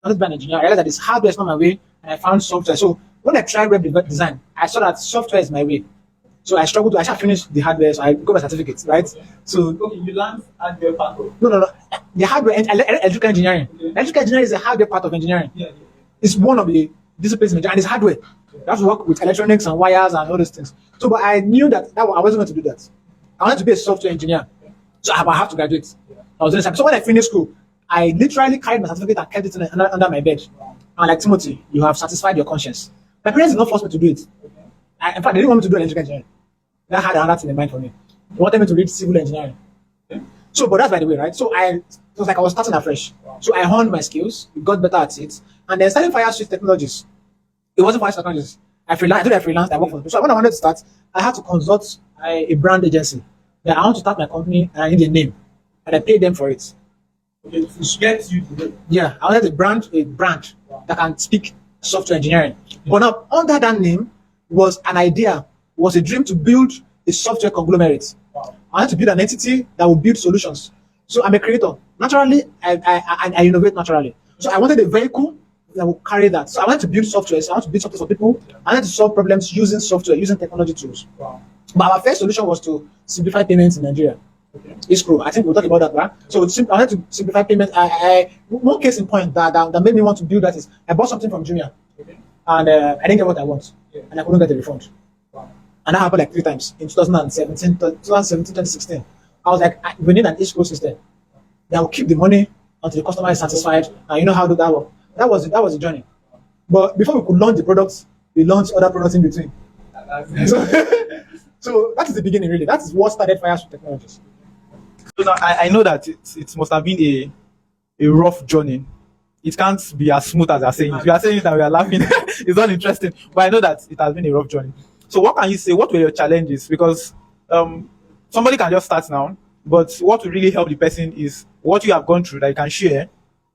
wanted to be an engineer. I realized that this hardware is not my way, and I found software. So when I tried web design, I saw that software is my way. So I struggled to actually finish the hardware, so I got my certificate, right? So You learned hardware part of. no. The hardware, electrical engineering. Electrical engineering is the hardware part of engineering. It's one of the disciplines in engineering, and it's hardware. You have to work with electronics and wires and all those things. So, but I knew that I wasn't going to do that. I wanted to be a software engineer, so I have to graduate. I was doing something. So when I finished school, I literally carried my certificate and kept it under my bed. And like, Timothy, you have satisfied your conscience. My parents did not force me to do it. In fact, they didn't want me to do electrical engineering. That had another thing in mind for me. They wanted me to read civil engineering. So, but that's by the way, right? So it was like I was starting afresh. So I honed my skills, got better at it, and then starting FireSwitch Technologies. It wasn't FireSwitch Technologies. I freelanced. I worked for them. So when I wanted to start, I had to consult a brand agency. That I want to start my company and I need a name, and I paid them for it. Okay, to get you to name. Yeah, I wanted a brand that can speak software engineering. But now under that name was a dream to build a software conglomerate. I had to build an entity that would build solutions. So I'm a creator. Naturally, I innovate naturally. So I wanted a vehicle that would carry that. So I wanted to build software. So I want to build software for people. I wanted to solve problems using software, using technology tools. But our first solution was to simplify payments in Nigeria. It's true. I think we'll talk about that, right? So I wanted to simplify payments. One case in point that made me want to build that is I bought something from Jumia, and I didn't get what I want, and I couldn't get a refund. And that happened like 3 times in 2017, 2016. I was like, we need an escrow system that will keep the money until the customer is satisfied. And you know how to do that work. That was the journey. But before we could launch the products, we launched other products in between. So that is the beginning, really. That is what started FireSwitch Technologies. So now I know that it must have been a rough journey. It can't be as smooth as you're saying. If you are saying it and we are laughing, it's not interesting. But I know that it has been a rough journey. So what can you say? What were your challenges? Because somebody can just start now, but what will really help the person is what you have gone through that you can share.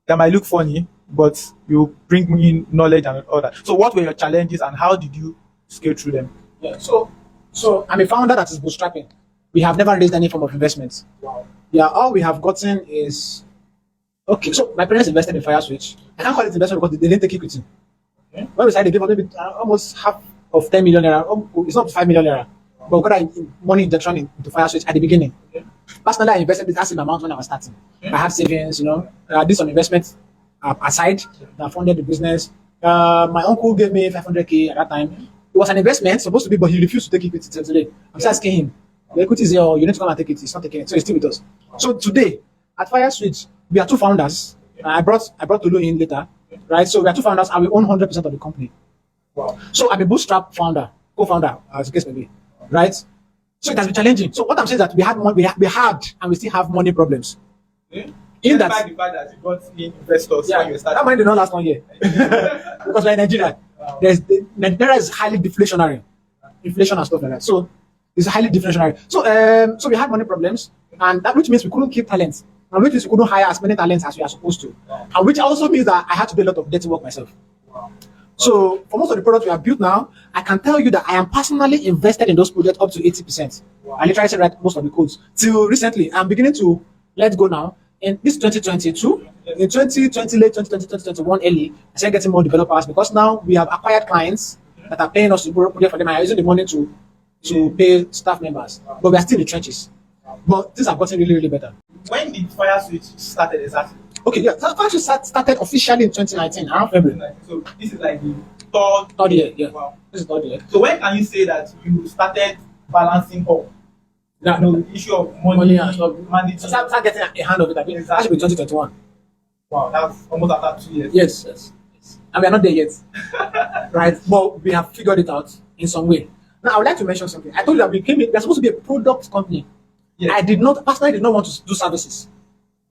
That might look funny, but you bring in knowledge and all that. So what were your challenges and how did you scale through them? Yeah. So I'm a founder that is bootstrapping. We have never raised any form of investment. Yeah, all we have gotten is okay. So my parents invested in FireSwitch. I can't call it investment because they didn't take equity. Okay. When we started, they gave us maybe almost half of 10 million naira. It's not 5 million naira, but we got money injection into FireSwitch at the beginning. Okay. Personally, I invested this massive amount when I was starting. Okay. I had savings, I did some investments aside that funded the business. My uncle gave me 500K at that time. It was an investment supposed to be, but he refused to take equity till today. I'm just asking him, the equity is here, you need to come and take it. He's not taking it, so he's still with us. So today at FireSwitch, we are 2 founders. I brought Tulu in later, right? So we are 2 founders and we own 100% of the company. Wow. So I'm a bootstrap founder, co-founder, as the case may be, right? So it has been challenging. So what I'm saying is that we had and we still have money problems. Okay. In the fact that you got in investors when you started. That money did not last 1 year because we're in Nigeria. Wow. Nigeria is highly deflationary, inflation and stuff like that. So it's highly deflationary. So we had money problems, and that which means we couldn't keep talents, and which means we couldn't hire as many talents as we are supposed to, and which also means that I had to do a lot of dirty work myself. So for most of the products we have built now, I can tell you that I am personally invested in those projects up to 80%. I literally said write most of the codes. Till recently, I'm beginning to let go now. In this 2022, in 2020, late 2020, 2021, early, I started getting more developers because now we have acquired clients that are paying us to work for them and are using the money to pay staff members. But we are still in the trenches. But things have gotten really, really better. When did FireSwitch started exactly? Okay, yeah. FireSwitch started officially in 2019, around February. So this is like the third year, yeah. Wow. This is third year. So when can you say that you started balancing up? The issue of money and stuff. Start getting a hand of it. I mean, that should be 2021. Wow, that's almost after 2 years. Yes. And we are not there yet. Right? But we have figured it out in some way. Now, I would like to mention something. I told you that we are supposed to be a product company. Yes. I personally did not want to do services.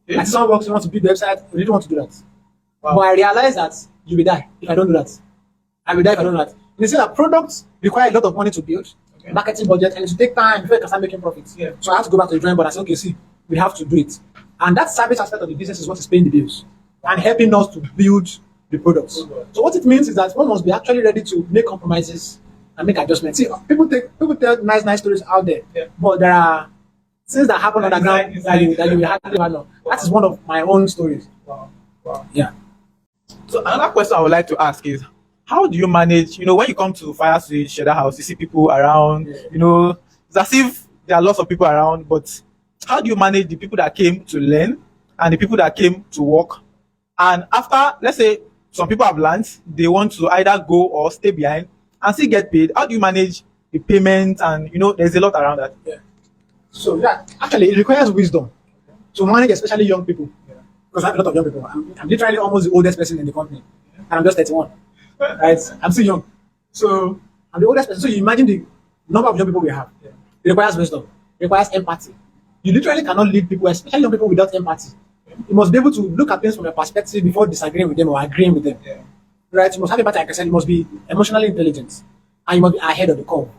Yes. Like someone works, you want to build the website, we didn't want to do that. Wow. But I realized that you will die if I don't do that. I will die if I don't do that. You see that products require a lot of money to build. Marketing budget, and it will take time before you can start making profits. Yeah. So I have to go back to the drawing board and say, okay, see, we have to do it. And that service aspect of the business is what is paying the bills and helping us to build the products. So what it means is that one must be actually ready to make compromises and make adjustments. See, people tell nice stories out there, but there are things that happen underground that you will hardly know. That is one of my own stories. Wow. Yeah. So another question I would like to ask is, how do you manage, when you come to FireSwitch, Shadow House, you see people around, it's as if there are lots of people around, but how do you manage the people that came to learn and the people that came to work? And after, let's say, some people have learned, they want to either go or stay behind and still get paid. How do you manage the payment? And, there's a lot around that. Yeah. So yeah, actually, it requires wisdom to manage, especially young people. Because I have a lot of young people. I'm literally almost the oldest person in the company, and I'm just 31. Right? I'm still young, so I'm the oldest person. So you imagine the number of young people we have. It requires wisdom. It requires empathy. You literally cannot lead people, especially young people, without empathy. You must be able to look at things from a perspective before disagreeing with them or agreeing with them. Right? You must have empathy. Like I said, you must be emotionally intelligent, and you must be ahead of the curve.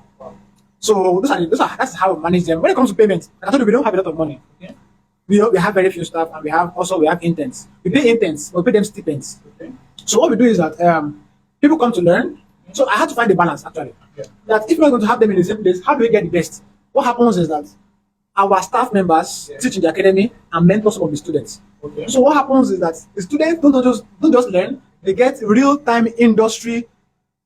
So that's how we manage them. When it comes to payments, like I told you, we don't have a lot of money. Okay? We have very few staff, and we have interns. We pay interns, we pay them stipends. Okay? So what we do is that people come to learn. So I had to find a balance actually. That if we're going to have them in the same place, how do we get the best? What happens is that our staff members teach in the academy and mentor some of the students. Okay. So what happens is that the students don't just learn; they get real-time industry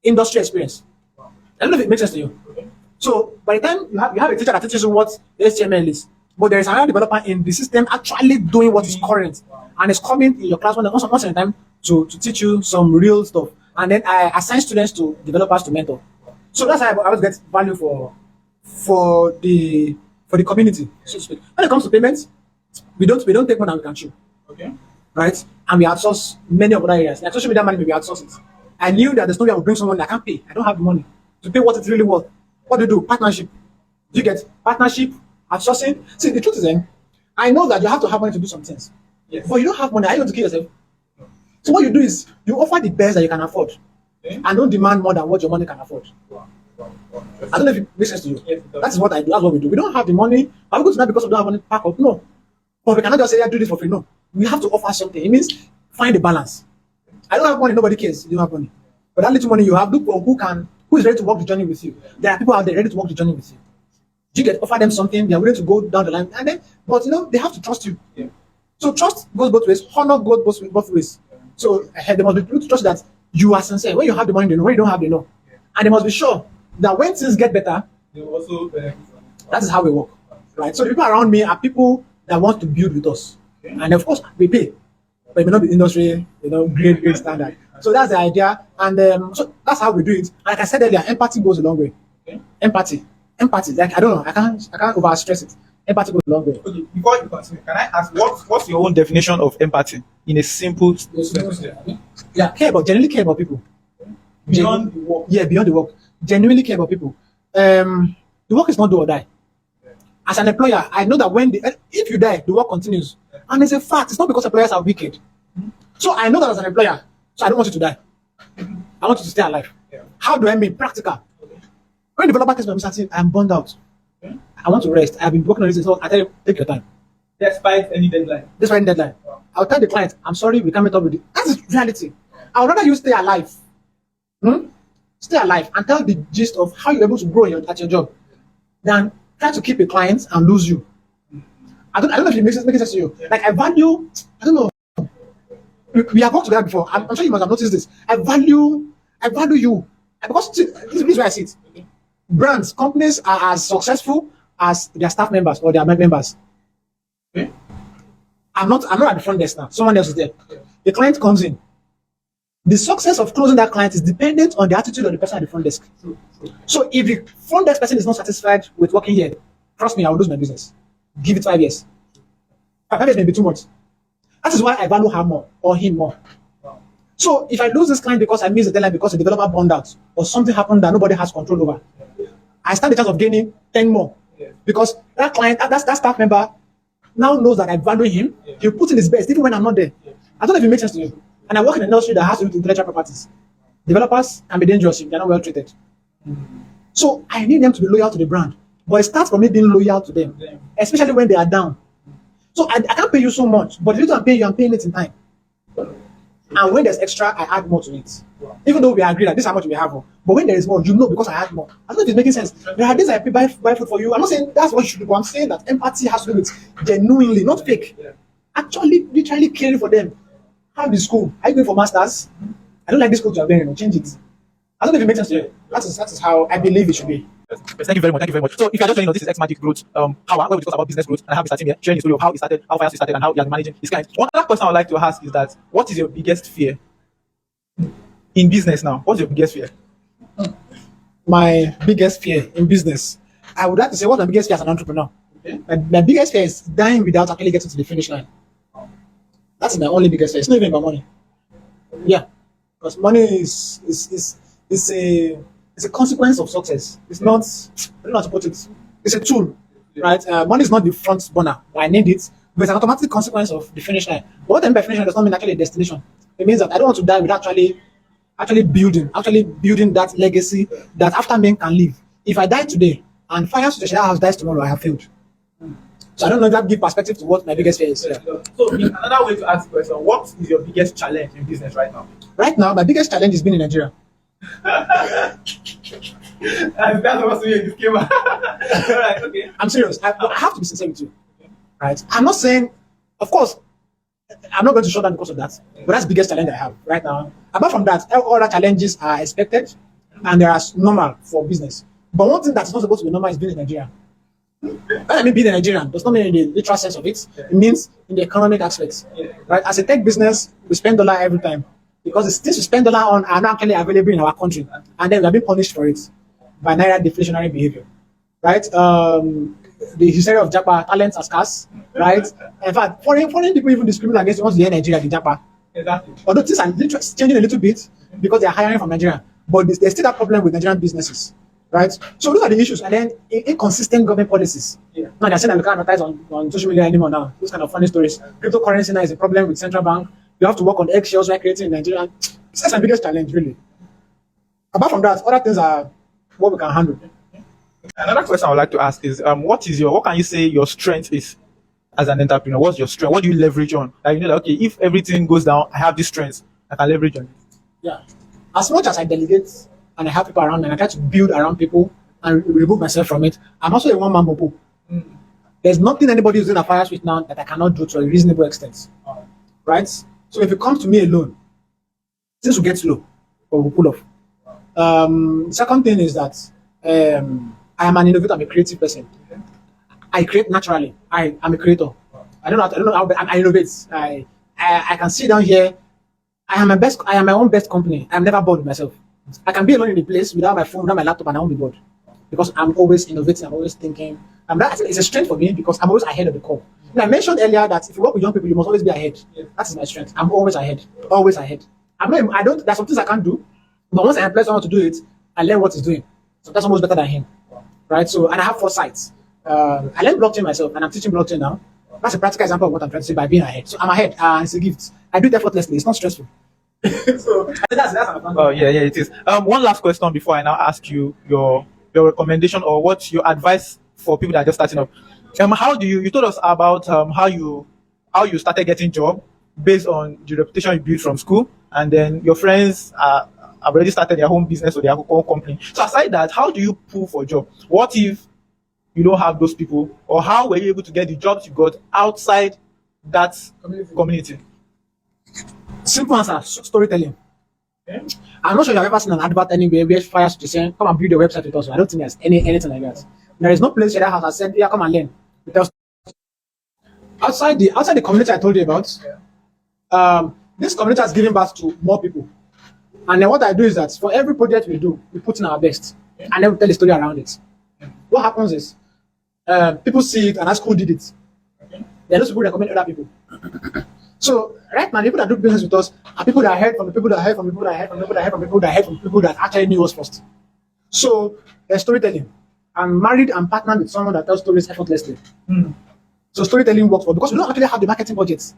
experience. I don't know if it makes sense to you. Okay. So by the time you have a teacher that teaches you what HTML is, but there is another developer in the system actually doing what is current, and it's coming in your class once in a time to teach you some real stuff. And then I assign students to developers to mentor. So that's how I always get value for the community, so to speak. When it comes to payments, we don't take more than we can chew. Okay. Right? And we outsource many of other areas. Like social media management, we outsource it. I knew that there's no way I would bring someone that I can't pay. I don't have the money to pay what it's really worth. What do you do? Partnership. Do you get partnership, outsourcing? See, the truth is I know that you have to have money to do some things. Yes. But you don't have money. Are you going to kill yourself? So what you do is you offer the best that you can afford, and don't demand more than what your money can afford. I don't know if it makes sense to you. Yes, that's what I do. That's what we do. We don't have the money. Are we going to not because we don't have money pack up? No. But we cannot just say, do this for free. No. We have to offer something. It means find a balance. I don't have money. Nobody cares. You don't have money. But that little money you have, look for who is ready to walk the journey with you. There are people out there ready to walk the journey with you. You get offer them something, they are willing to go down the line, and then, but they have to trust you. Yeah. So trust goes both ways. Honor goes both ways. So they must be able to trust that you are sincere. When you have the money, they know. When you don't have, they know. And they must be sure that when things get better, they will also benefit from it. That is how we work, right? So the people around me are people that want to build with us, and of course we pay, but it may not be industry, great standard. So that's the idea, and so that's how we do it. Like I said earlier, empathy goes a long way. Okay. Empathy. Like I don't know, I can't overstress it. Empathy goes a long way. Okay, before you continue, can I ask what's your own definition of empathy in a simple sentence? Yeah, genuinely care about people. Beyond the work. Yeah, beyond the work. Genuinely care about people. The work is not do or die. As an employer, I know that if you die, the work continues. And it's a fact. It's not because employers are wicked. So I know that as an employer, so I don't want you to die. I want you to stay alive. Yeah. How do I mean? Practical. When the developer tells me, I'm burned out. I want to rest. I've been working on this, so I tell you, take your time. Despite any deadline. Wow. I'll tell the client, I'm sorry, we can't meet up with it. That's reality. I would rather you stay alive. Stay alive and tell the gist of how you're able to grow at your job than try to keep a client and lose you. I don't know if it makes sense to you. Like I value, I don't know. We have worked together before. I'm sure you must have noticed this. I value you. Because this is where I see it. Brands, companies are as successful as their staff members or their members. Okay? I'm not at the front desk now. Someone else is there. The client comes in. The success of closing that client is dependent on the attitude of the person at the front desk. So if the front desk person is not satisfied with working here, trust me, I will lose my business. Give it 5 years. 5 years may be too much. That is why I value her more or him more. So if I lose this client because I missed the deadline because the developer burned out or something happened that nobody has control over, I stand the chance of gaining 10 more. Because that client, that staff member now knows that I value him. He'll put in his best even when I'm not there. I don't know if it makes sense to you. And I work in an industry that has to do with intellectual properties. Developers can be dangerous if they're not well treated. So I need them to be loyal to the brand. But it starts from me being loyal to them, especially when they are down. So I can't pay you so much, but if I'm paying you, I'm paying it in time. And when there's extra, I add more to it. Even though we agree that this is how much we have, but when there is more, because I add more. I don't know if it's making sense. There are days I buy food for you. I'm not saying that's what you should do, but I'm saying that empathy has to do with genuinely, not fake. Actually, literally caring for them. Have the school. Are you going for masters? I don't like this school to have been, change it. I don't know if it makes sense to you. That is how I believe it should be. Yes, thank you very much. Thank you very much. So, if you're just joining us, this is XMagic Growth Power, where we discuss about business growth and how we started here, sharing the story of how it started, how FireSwitch started, and how you are managing his clients. One other question I would like to ask is that what is your biggest fear in business now? What's your biggest fear? My biggest fear in business, I would like to say, what's my biggest fear as an entrepreneur? Okay. My biggest fear is dying without actually getting to the finish line. That's my only biggest fear. It's not even about money. Yeah, because money is a consequence of success. It's not. I don't know how to put it. It's a tool, right? Money is not the front burner. I need it, but it's an automatic consequence of the finish line. But what I mean by finish line does not mean actually a destination. It means that I don't want to die without actually building that legacy that after men can live. If I die today and FireSwitch House dies tomorrow, I have failed. So I don't know if that gives perspective to what my biggest fear is. Yeah. So, another way to ask the question: what is your biggest challenge in business right now? Right now, my biggest challenge is being in Nigeria. That's what's in this game. All right, okay. I'm serious. I have to be sincere with you. Right? I'm not saying, of course, I'm not going to shut down because of that. But that's the biggest challenge I have right now. Apart from that, all other challenges are expected and they are normal for business. But one thing that's not supposed to be normal is being in Nigeria. When I mean being a Nigerian, does not mean in the literal sense of it. It means in the economic aspects. Right? As a tech business, we spend dollar every time. Because the things we spend dollar on are not actually available in our country. And then we are being punished for it by naira deflationary behavior. Right? The history of Japa, talents are scarce. Right? In fact, foreign people even discriminate against the ones here in Nigeria, the Japa. Exactly. Although things are changing a little bit because they are hiring from Nigeria. But there's still that problem with Nigerian businesses. Right? So those are the issues. And then inconsistent government policies. Yeah. Now they're saying that we can't advertise on social media anymore now. Those kind of funny stories. Cryptocurrency now is a problem with central bank. You have to work on eggshells while creating in Nigeria. That's my biggest challenge, really. Apart from that, other things are what we can handle. Another question I would like to ask is, what can you say your strength is as an entrepreneur? What's your strength? What do you leverage on? Like, okay, if everything goes down, I have this strength I can leverage on it. Yeah. As much as I delegate and I have people around me and I try to build around people and remove myself from it, I'm also a one-man popo. There's nothing anybody is doing at FireSwitch now that I cannot do to a reasonable extent. Right? So if it comes to me alone, things will get slow, but we'll pull off. Second thing is that I am an innovator. I'm a creative person. I create naturally. I'm a creator. I don't know how, but I innovate. I can sit down here. I am my own best company. I'm never bored with myself. I can be alone in a place without my phone, without my laptop, and I won't be bored because I'm always innovating. I'm always thinking. It's a strength for me because I'm always ahead of the curve. I mentioned earlier that if you work with young people, you must always be ahead. That is my strength. I'm always ahead. Always ahead. There's some things I can't do, but once I employ someone to do it, I learn what he's doing. So that's almost better than him. Right? So, and I have foresight. I learned blockchain myself, and I'm teaching blockchain now. That's a practical example of what I'm trying to say by being ahead. So I'm ahead, and it's a gift. I do it effortlessly. It's not stressful. So that's Oh yeah, it is. One last question before I now ask you your recommendation or what's your advice for people that are just starting up. How do you told us about how you started getting job based on the reputation you built from school, and then your friends have already started their own business or their own company. So aside that, how do you pull for a job? What if you don't have those people, or how were you able to get the jobs you got outside that community? Simple answer: storytelling. Okay. I'm not sure you've ever seen an advert anywhere where FireSwitch is saying, "Come and build a website with us." I don't think there's anything like that. There is no place where that has said, "Yeah, come and learn." Because outside the community I told you about, this community has given birth to more people. And then what I do is that for every project we do, we put in our best, and then we tell a story around it. What happens is people see it and ask who did it. Then those people recommend other people. So right now, the people that do business with us are people that heard from the people that heard from the people that heard from the people that heard from the people that heard from the people that actually knew us first. So there's storytelling. I'm married and partnered with someone that tells stories effortlessly. So storytelling works for because we don't actually have the marketing budgets.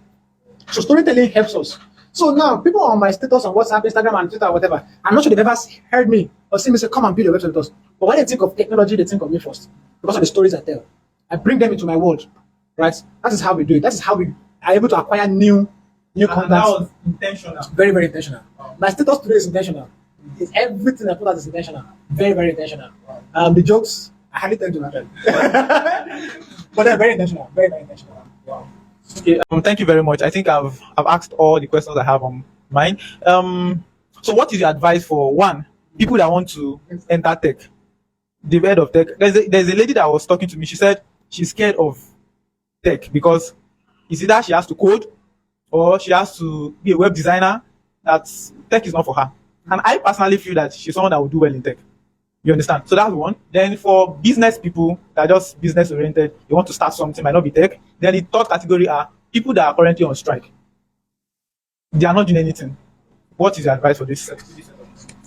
So storytelling helps us. So now people on my status on WhatsApp, Instagram, and Twitter, whatever, I'm not sure they've ever heard me or seen me say, "Come and build a website with us." But when they think of technology, they think of me first because of the stories I tell. I bring them into my world, right? That is how we do it. That is how we are able to acquire new contacts. That was intentional. Very, very intentional. My status today is intentional. Everything I put out is intentional. Very, very intentional. The jokes, I hardly tell you to my friend. But they're very intentional. Very, very intentional. Wow. Okay, thank you very much. I think I've asked all the questions I have on mind. So what is your advice for one people that want to enter tech, the head of tech? There's a lady that was talking to me. She said she's scared of tech because it's either she has to code or she has to be a web designer. That tech is not for her. And I personally feel that she's someone that will do well in tech. You understand? So that's one. Then for business people that are just business oriented, they want to start something, might not be tech. Then the third category are people that are currently on strike. They are not doing anything. What is your advice for this?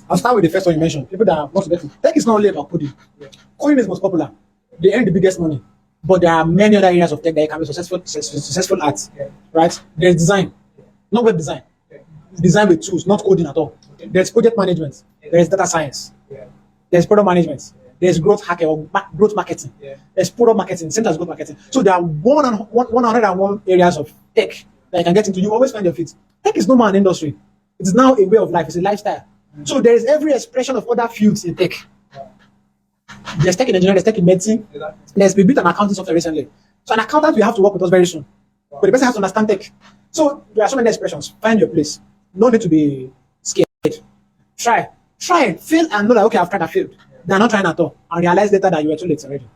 I'll start with the first one you mentioned. People that want to get in. Tech is not only about coding. Coding is most popular. They earn the biggest money. But there are many other areas of tech that you can be successful at. Right? There's design, not web design. Design with tools, not coding at all. There's project management. There's data science. There's product management. There's growth hacking or growth marketing. There's product marketing, same as growth marketing. So there are 101 areas of tech that you can get into. You always find your feet. Tech is no more an industry. It is now a way of life. It's a lifestyle. So there is every expression of other fields in tech. There's tech in engineering, there's tech in medicine. There's been built an accounting software recently. So an accountant will have to work with us very soon. But the person has to understand tech. So there are so many expressions. Find your place. No need to be scared. Try it, fail, and know that okay, I've tried, I failed. They're not trying at all, and realize later that you were too late already.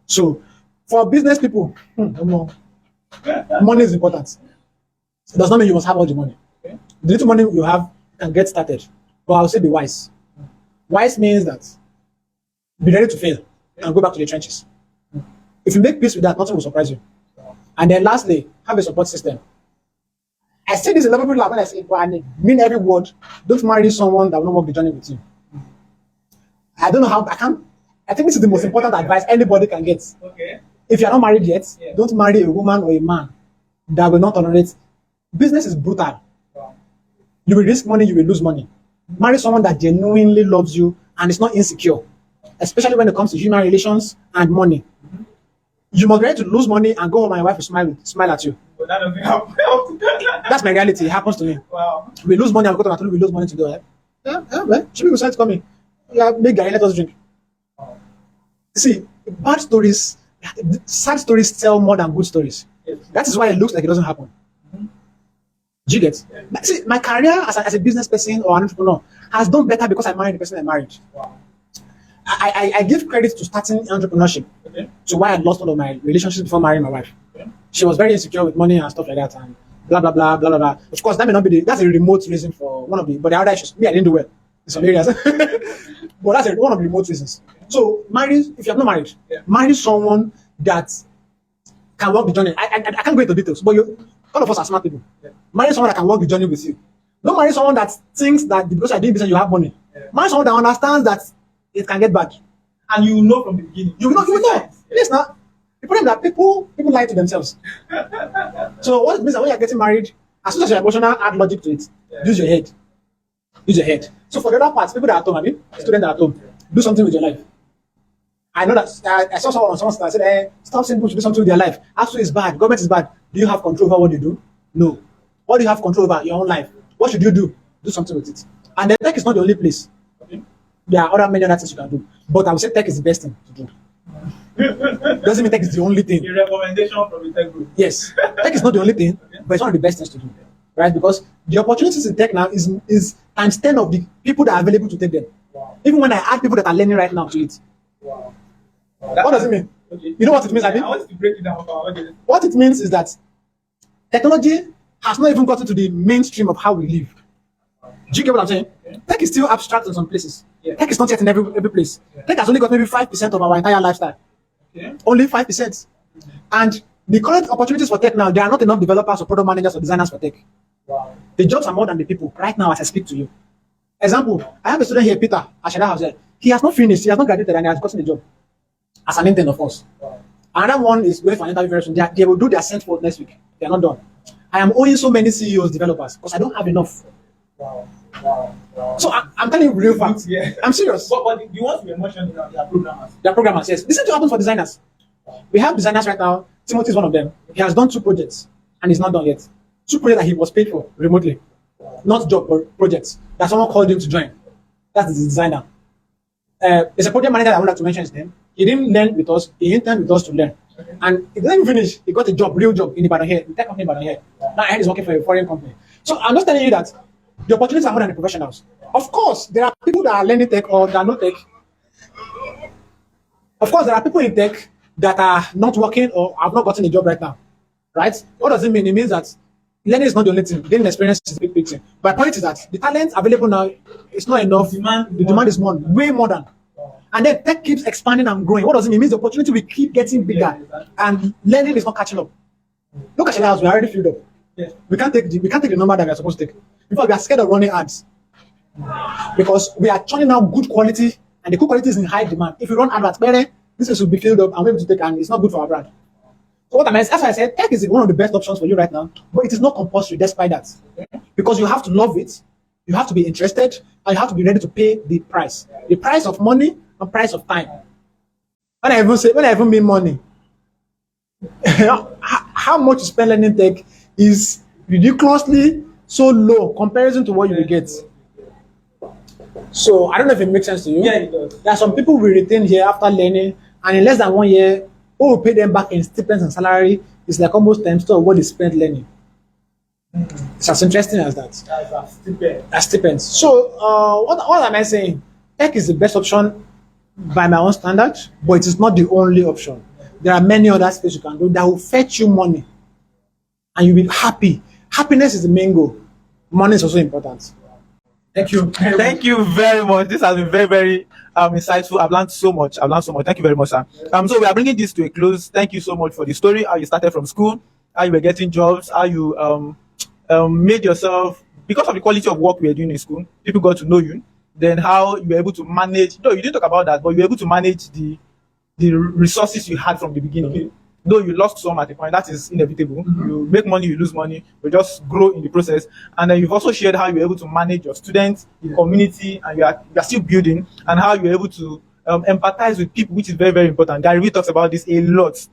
So, for business people, money is important. It does not mean you must have all the money. The little money you have, you can get started. But I would say be wise. Wise means that be ready to fail and go back to the trenches. If you make peace with that, nothing will surprise you. And then lastly, have a support system. I say this a lot of people when I say it, but I mean every word. Don't marry someone that will not walk the journey with you. I don't know how I think this is the most important advice anybody can get. Okay. If you are not married yet, don't marry a woman or a man that will not tolerate. Business is brutal. Wow. You will risk money, you will lose money. Marry someone that genuinely loves you and is not insecure, especially when it comes to human relations and money. You must be ready to lose money and go home and your wife will smile at you. But that doesn't happen. That's my reality. It happens to me. Wow. We lose money and we go to Natulu, we lose money together. Well, should we decide to come in? Yeah, make Gary, let us drink. See, bad stories, sad stories tell more than good stories. Yes. That is why it looks like it doesn't happen. Do you get? See, my career as a business person or an entrepreneur has done better because I married the person I married. Wow. I give credit to starting entrepreneurship to why I lost all of my relationships before marrying my wife. She was very insecure with money and stuff like that, and blah blah blah blah blah. Of course, that may not be that's a remote reason for one of the, but the other issues. Me, I didn't do well in some areas, but that's one of the remote reasons. So, if you're not married, marry someone that can walk the journey. I can't go into details, but all of us are smart people. Marry someone that can walk the journey with you. Don't marry someone that thinks that because you're doing business you have money. Marry someone that understands that it can get bad, and you know from the beginning. You will know. Yes, now. The problem is that people lie to themselves. So what it means that when you're getting married, as soon as you're emotional, add logic to it. Use your head. Use your head. So for the other parts, people that are at home, students that are at home, do something with your life. I know that I saw someone that said, stop saying people should do something with their life. Actually, it's bad. Government is bad. Do you have control over what you do? No. What do you have control over? Your own life. What should you do? Do something with it. And then tech is not the only place. There are other many other things you can do. But I would say tech is the best thing to do. Doesn't mean tech is the only thing. A recommendation from the tech group. Yes. Tech is not the only thing, but it's one of the best things to do. Right? Because the opportunities in tech now is times 10 of the people that are available to take them. Wow. Even when I add people that are learning right now to it. Wow. What does it mean? Okay. You know what it means? I want to break it down. What it means is that technology has not even gotten to the mainstream of how we live. Do you get what I'm saying? Tech is still abstract in some places. Tech is not yet in every place. Tech has only got maybe 5% of our entire lifestyle. Only 5%. And the current opportunities for tech now, there are not enough developers or product managers or designers for tech. Wow. The jobs are more than the people right now as I speak to you. Example, I have a student here, Peter, Ashada House. He has not finished, he has not graduated, and he has gotten a job. As an intern, of course. Wow. Another one is going for an interview very soon. They will do their sent for next week. They are not done. I am owing so many CEOs, developers, because I don't have enough. Wow. Wow. Wow. So I'm telling you real facts. I'm serious. But the ones we mentioned, they are programmers. They are programmers, yes. This is what happens for designers. We have designers right now. Timothy is one of them. He has done 2 projects and he's not done yet. 2 projects that he was paid for remotely. Not job, but projects. That someone called him to join. That's the designer. There's a project manager that I would like to mention his name. He didn't learn with us. He interned with us to learn. And he didn't even finish. He got a job, real job in Ibadan here, in tech company in Ibadan here. Now he's working for a foreign company. So I'm just telling you that the opportunities are more than the professionals. Of course, there are people that are learning tech or that are not tech. Of course, there are people in tech that are not working or have not gotten a job right now. Right? What does it mean? It means that learning is not the only thing. Gaining experience is the big thing. But my point is that the talent available now is not enough. The demand is more, way more than. And then tech keeps expanding and growing. What does it mean? It means the opportunity will keep getting bigger, and learning is not catching up. Look at your house; we are already filled up. We can't take the number that we are supposed to take. In fact, we are scared of running ads because we are churning out good quality, and the good quality is in high demand. If you run adverts, this will be filled up and we're able to take, and it's not good for our brand. So what I mean, as I said, tech is one of the best options for you right now, but it is not compulsory despite that, because you have to love it, you have to be interested, and you have to be ready to pay the price of money and price of time. When I even mean money, how much you spend learning tech is ridiculously so low comparison to what you will get. So I don't know if it makes sense to you. Yeah, it does. There are some people we retain here after learning, and in less than 1 year, what we pay them back in stipends and salary is like almost times 2 of what they spent learning. It's as interesting as that. As stipends. So what am I saying? Tech is the best option by my own standard, but it is not the only option. There are many other things you can do that will fetch you money, and you'll be happy. Happiness is the main goal. Money is also important. Thank you. Thank you very much. This has been very, very insightful. I've learned so much. Thank you very much, sir. So we are bringing this to a close. Thank you so much for the story. How you started from school, how you were getting jobs, how you made yourself, because of the quality of work we were doing in school, people got to know you. Then how you were able to manage. No, you didn't talk about that, but you were able to manage the resources you had from the beginning. Okay. Though you lost some at the point, that is inevitable. Mm-hmm. You make money, you lose money, you just grow in the process. And then you've also shared how you're able to manage your students, the community, and you are still building, and how you're able to empathize with people, which is very, very important. Gary Vee talks about this a lot.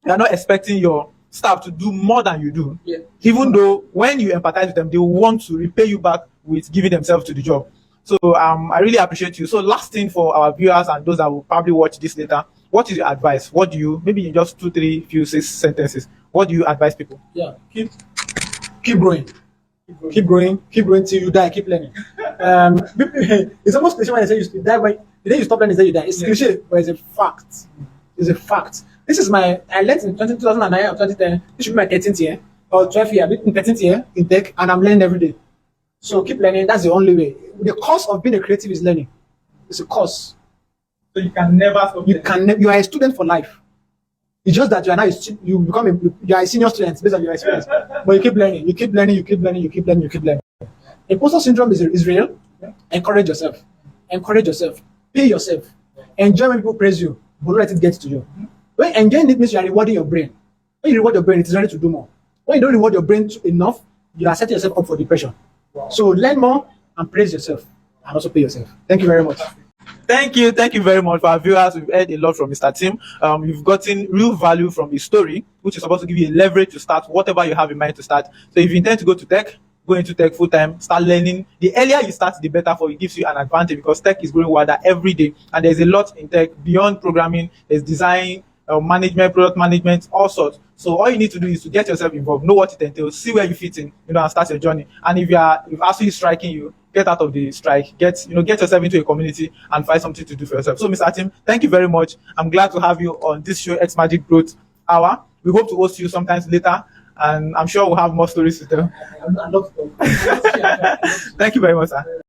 You're not expecting your staff to do more than you do, even though when you empathize with them, they will want to repay you back with giving themselves to the job. So I really appreciate you. So last thing for our viewers and those that will probably watch this later, what is your advice? What do you, maybe in just 2, 3, few 6 sentences, what do you advise people? Yeah, keep growing. Keep growing till you die. Keep learning. It's almost cliche when I say you die, but the day you stop learning, you die. It's cliche, but it's a fact. It's a fact. This is I learned in 2009 or 2010. This should be my 13th year or 12th year. I'm in 13th year in tech, and I'm learning every day. So keep learning. That's the only way. The cost of being a creative is learning. It's a course. So you can never stop. You are a student for life. It's just that you are now you are a senior student based on your experience. But you keep learning. You keep learning. You keep learning. You keep learning. You keep learning. Imposter syndrome is real. Encourage yourself. Encourage yourself. Pay yourself. Enjoy when people praise you, but don't let it get to you. When enjoying it means you are rewarding your brain. When you reward your brain, it is ready to do more. When you don't reward your brain enough, you are setting yourself up for depression. Wow. So learn more and praise yourself, and also pay yourself. Thank you very much. Thank you very much for our viewers. We've heard a lot from Mr. Tim. You've gotten real value from his story, which is supposed to give you a leverage to start whatever you have in mind to start. So if you intend to go into tech full time, start learning. The earlier you start, the better for you. It gives you an advantage because tech is growing wider every day, and there's a lot in tech beyond programming. There's design, management, product management, all sorts. So all you need to do is to get yourself involved, know what it entails, see where you fit in, and start your journey. And if actually striking you, get out of the strike, get yourself into a community and find something to do for yourself. So Mr. Tim, thank you very much. I'm glad to have you on this show, XMagic Growth Hour. We hope to host you sometimes later, and I'm sure we'll have more stories to tell. Thank you very much, sir.